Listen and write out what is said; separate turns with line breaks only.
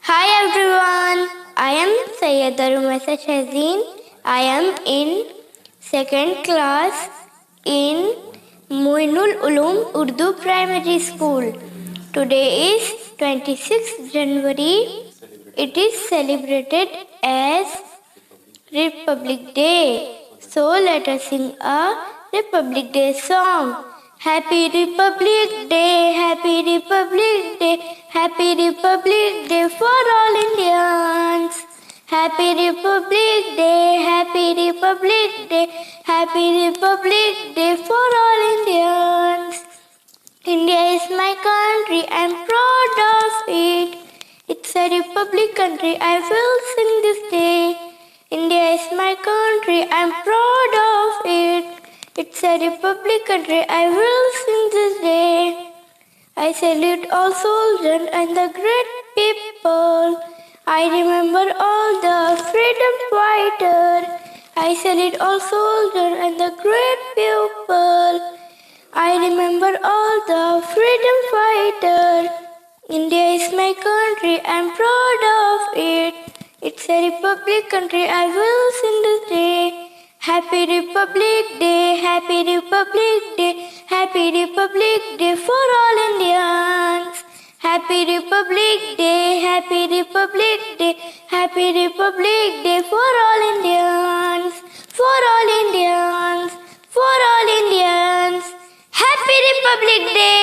Hi everyone, I am Sayyid Arumasa Shazeen. I am in second class in Moinul Ulum Urdu Primary School. Today is 26th January. It is celebrated as Republic Day. So let us sing a Republic Day song. Happy Republic Day, Happy Republic Day, Happy Republic Day for all Indians. Happy Republic Day, Happy Republic Day, Happy Republic Day for all Indians. India is my country, I'm proud of it. It's a republic country, I will sing this day. India is my country, I'm proud of it. It's a republic country, I will sing this day. I salute all soldiers and the great people. I remember all the freedom fighters. I salute all soldiers and the great people. I remember all the freedom fighters. India is my country, I'm proud of it. It's a republic country, I will sing this day. Happy Republic Day, Happy Republic Day, Happy Republic Day for all Indians. Happy Republic Day, Happy Republic Day, Happy Republic Day for all Indians. For all Indians, for all Indians. Happy Republic Day!